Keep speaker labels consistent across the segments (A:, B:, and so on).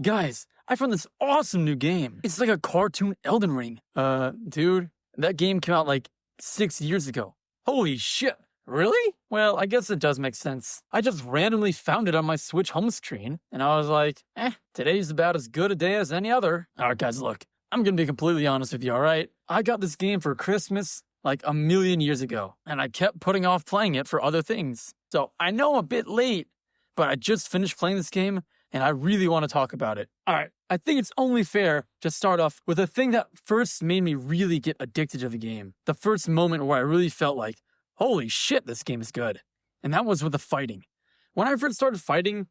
A: Guys, I found this awesome new game. It's like a cartoon Elden Ring. Dude, that game came out like 6 years ago. Holy shit. Really? Well, I guess it does make sense. I just randomly found it on my Switch home screen, and I was like, today's about as good a day as any other. Alright guys, look, I'm gonna be completely honest with you, alright? I got this game for Christmas like a million years ago, and I kept putting off playing it for other things. So I know I'm a bit late, but I just finished playing this game, and I really want to talk about it. Alright, I think it's only fair to start off with the thing that first made me really get addicted to the game. The first moment where I really felt like, holy shit, this game is good. And that was with the fighting. When I first started fighting,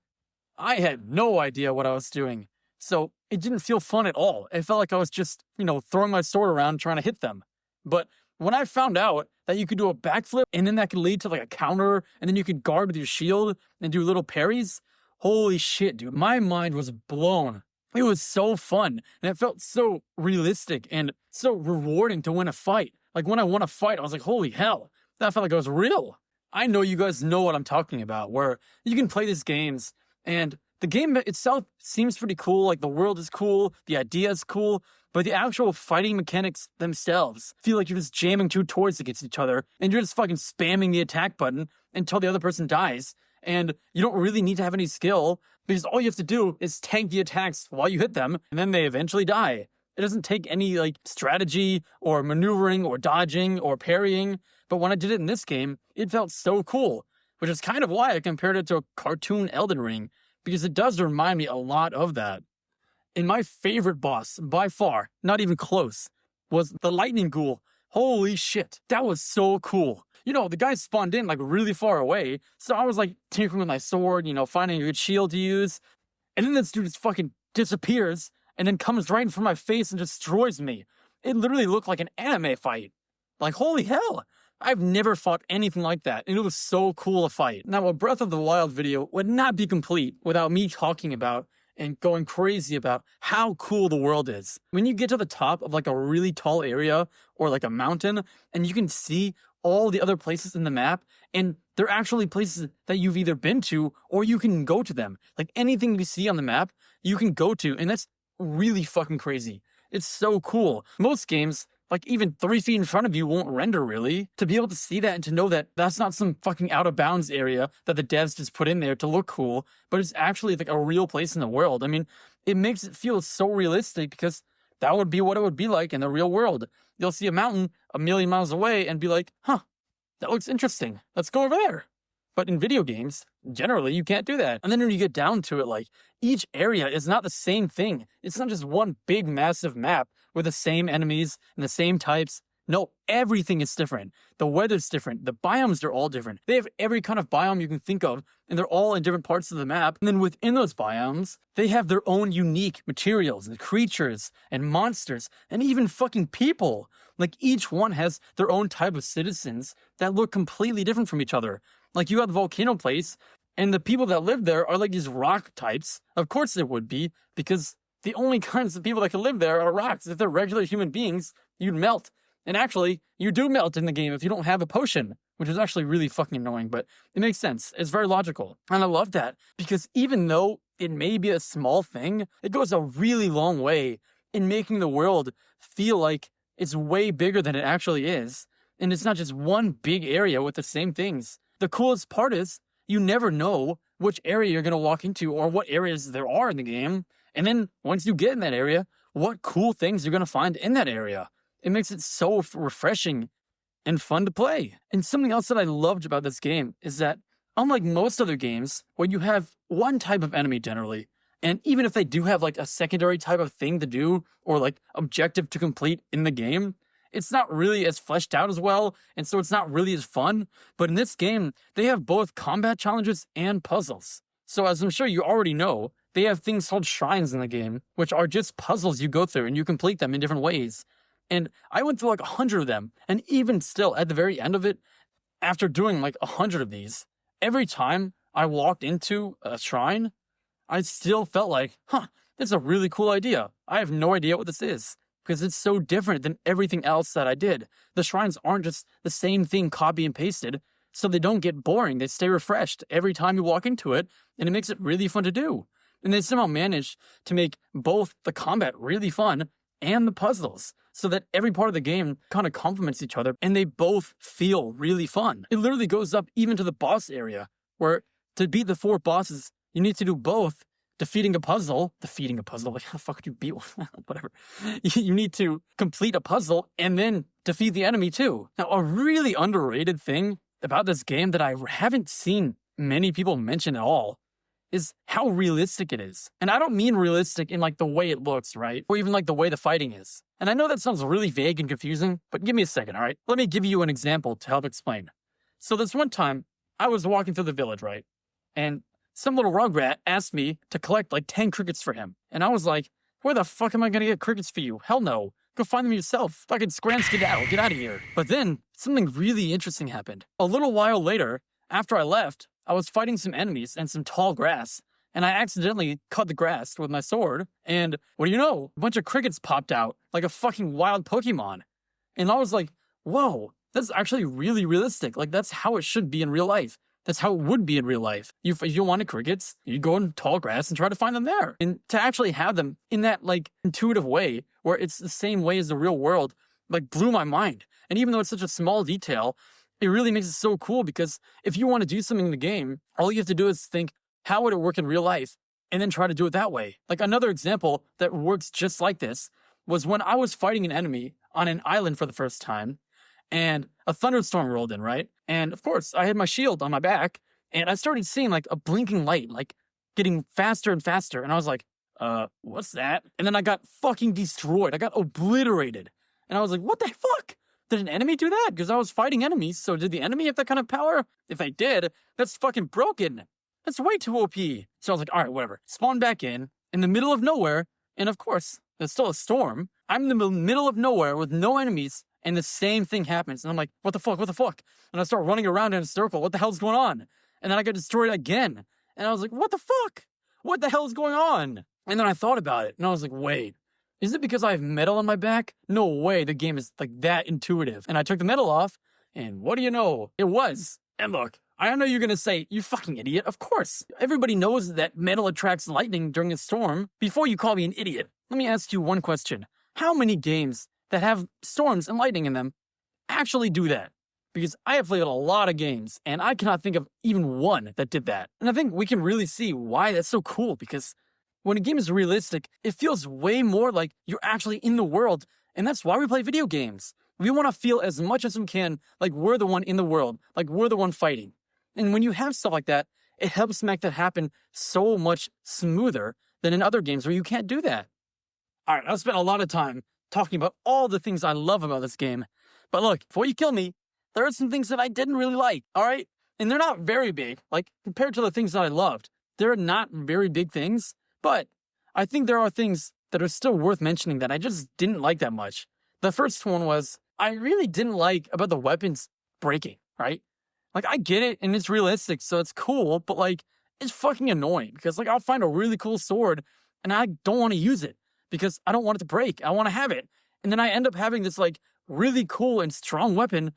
A: I had no idea what I was doing. So it didn't feel fun at all. It felt like I was just, throwing my sword around trying to hit them. But when I found out that you could do a backflip and then that could lead to like a counter and then you could guard with your shield and do little parries, holy shit, dude. My mind was blown. It was so fun and it felt so realistic and so rewarding to win a fight. Like when I won a fight, I was like, holy hell. That felt like it was real. I know you guys know what I'm talking about, where you can play these games, and the game itself seems pretty cool, like the world is cool, the idea is cool, but the actual fighting mechanics themselves feel like you're just jamming two toys against each other, and you're just fucking spamming the attack button until the other person dies, and you don't really need to have any skill, because all you have to do is tank the attacks while you hit them, and then they eventually die. It doesn't take any strategy or maneuvering or dodging or parrying. But when I did it in this game, it felt so cool, which is kind of why I compared it to a cartoon Elden Ring, because it does remind me a lot of that. And my favorite boss, by far, not even close, was the Lightning Ghoul. Holy shit, that was so cool. The guy spawned in really far away, so I was tinkering with my sword, finding a good shield to use. And then this dude just fucking disappears and then comes right in front of my face and destroys me. It literally looked like an anime fight. Holy hell. I've never fought anything like that, and it was so cool to fight. Now, a Breath of the Wild video would not be complete without me talking about and going crazy about how cool the world is. When you get to the top of a really tall area or a mountain, and you can see all the other places in the map, and they're actually places that you've either been to or you can go to them. Anything you see on the map, you can go to, and that's really fucking crazy. It's so cool. Most games, even 3 feet in front of you won't render really. To be able to see that and to know that that's not some fucking out of bounds area that the devs just put in there to look cool, but it's actually a real place in the world. I mean, it makes it feel so realistic because that would be what it would be like in the real world. You'll see a mountain a million miles away and be like, huh, that looks interesting. Let's go over there. But in video games, generally, you can't do that. And then when you get down to it, each area is not the same thing. It's not just one big, massive map with the same enemies and the same types. No, everything is different. The weather's different. The biomes are all different. They have every kind of biome you can think of, and they're all in different parts of the map. And then within those biomes, they have their own unique materials and creatures and monsters and even fucking people. Each one has their own type of citizens that look completely different from each other. You got the volcano place, and the people that live there are these rock types. Of course they would be, because the only kinds of people that can live there are rocks. If they're regular human beings, you'd melt. And actually, you do melt in the game if you don't have a potion, which is actually really fucking annoying, but it makes sense. It's very logical. And I love that, because even though it may be a small thing, it goes a really long way in making the world feel like it's way bigger than it actually is. And it's not just one big area with the same things. The coolest part is, you never know which area you're going to walk into or what areas there are in the game. And then once you get in that area, what cool things you're going to find in that area. It makes it so refreshing and fun to play. And something else that I loved about this game is that, unlike most other games, where you have one type of enemy generally, and even if they do have a secondary type of thing to do or objective to complete in the game, it's not really as fleshed out as well, and so it's not really as fun. But in this game, they have both combat challenges and puzzles. So as I'm sure you already know, they have things called shrines in the game, which are just puzzles you go through and you complete them in different ways. And I went through 100 of them, and even still, at the very end of it, after doing 100 of these, every time I walked into a shrine, I still felt this is a really cool idea. I have no idea what this is, because it's so different than everything else that I did. The shrines aren't just the same thing copy and pasted, so they don't get boring. They stay refreshed every time you walk into it, and it makes it really fun to do. And they somehow managed to make both the combat really fun and the puzzles so that every part of the game kind of complements each other and they both feel really fun. It literally goes up even to the boss area where to beat the 4 bosses, you need to do both defeating a puzzle, like how the fuck could you beat one? Whatever. You need to complete a puzzle and then defeat the enemy too. Now, a really underrated thing about this game that I haven't seen many people mention at all is how realistic it is. And I don't mean realistic in like the way it looks, right? Or even like the way the fighting is. And I know that sounds really vague and confusing, but give me a second, all right? Let me give you an example to help explain. So this one time, I was walking through the village, right? And some little rugrat asked me to collect like 10 crickets for him. And I was like, where the fuck am I gonna get crickets for you? Hell no. Go find them yourself. Fucking scram skedaddle. Get out of here. But then something really interesting happened. A little while later, after I left, I was fighting some enemies and some tall grass. And I accidentally cut the grass with my sword. And what do you know? A bunch of crickets popped out like a fucking wild Pokemon. And I was like, whoa, that's actually really realistic. Like that's how it should be in real life. That's how it would be in real life. If you wanted crickets, you go in tall grass and try to find them there. And to actually have them in that like intuitive way, where it's the same way as the real world, like blew my mind. And even though it's such a small detail, it really makes it so cool because if you want to do something in the game, all you have to do is think, how would it work in real life? And then try to do it that way. Like another example that works just like this was when I was fighting an enemy on an island for the first time, and a thunderstorm rolled in, right? And of course, I had my shield on my back, and I started seeing like a blinking light, like getting faster and faster. And I was like, what's that? And then I got fucking destroyed. I got obliterated. And I was like, what the fuck? Did an enemy do that? Because I was fighting enemies, so did the enemy have that kind of power? If they did, that's fucking broken. That's way too OP. So I was like, all right, whatever. Spawn back in the middle of nowhere, and of course, there's still a storm. I'm in the middle of nowhere with no enemies, and the same thing happens. And I'm like, what the fuck? What the fuck? And I start running around in a circle. What the hell's going on? And then I got destroyed again. And I was like, what the fuck? What the hell is going on? And then I thought about it, and I was like, wait. Is it because I have metal on my back? No way, the game is like that intuitive. And I took the metal off, and what do you know? It was. And look, I know you're gonna say, you fucking idiot. Of course. Everybody knows that metal attracts lightning during a storm. Before you call me an idiot, let me ask you one question. How many games that have storms and lightning in them actually do that? Because I have played a lot of games, and I cannot think of even one that did that. And I think we can really see why that's so cool, because when a game is realistic, it feels way more like you're actually in the world, and that's why we play video games. We want to feel as much as we can like we're the one in the world, like we're the one fighting. And when you have stuff like that, it helps make that happen so much smoother than in other games where you can't do that. All right, I've spent a lot of time talking about all the things I love about this game. But look, before you kill me, there are some things that I didn't really like, all right? And they're not very big. Like, compared to the things that I loved, they're not very big things. But I think there are things that are still worth mentioning that I just didn't like that much. The first one was, I really didn't like about the weapons breaking, right? Like, I get it, and it's realistic, so it's cool, but, like, it's fucking annoying. Because, like, I'll find a really cool sword, and I don't want to use it. Because I don't want it to break. I want to have it. And then I end up having this, like, really cool and strong weapon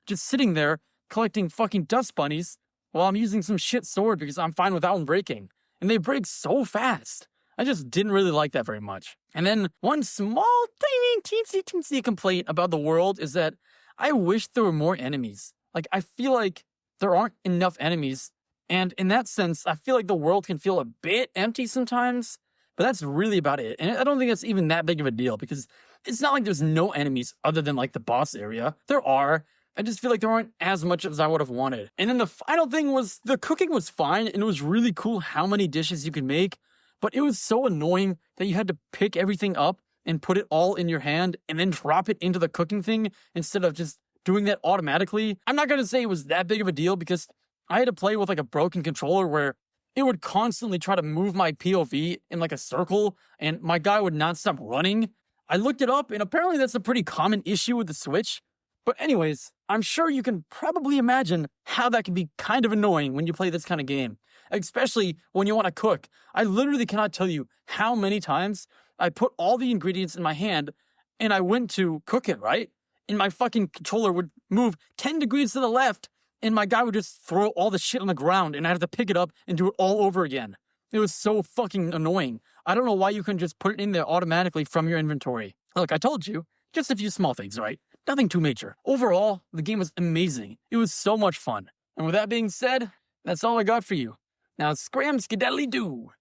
A: just sitting there collecting fucking dust bunnies while I'm using some shit sword because I'm fine without them breaking. And they break so fast. I just didn't really like that very much. And then one small, tiny, teensy complaint about the world is that I wish there were more enemies. Like, I feel like there aren't enough enemies. And in that sense, I feel like the world can feel a bit empty sometimes. But that's really about it. And I don't think it's even that big of a deal because it's not like there's no enemies other than like the boss area. There are. I just feel like there aren't as much as I would have wanted. And then the final thing was the cooking was fine and it was really cool how many dishes you could make. But it was so annoying that you had to pick everything up and put it all in your hand and then drop it into the cooking thing instead of just doing that automatically. I'm not going to say it was that big of a deal because I had to play with like a broken controller where it would constantly try to move my POV in like a circle, and my guy would not stop running. I looked it up, and apparently that's a pretty common issue with the Switch. But anyways, I'm sure you can probably imagine how that can be kind of annoying when you play this kind of game, especially when you want to cook. I literally cannot tell you how many times I put all the ingredients in my hand, and I went to cook it, right? And my fucking controller would move 10 degrees to the left, and my guy would just throw all the shit on the ground, and I'd have to pick it up and do it all over again. It was so fucking annoying. I don't know why you couldn't just put it in there automatically from your inventory. Look, I told you, just a few small things, right? Nothing too major. Overall, the game was amazing. It was so much fun. And with that being said, that's all I got for you. Now scram skedaddly doo.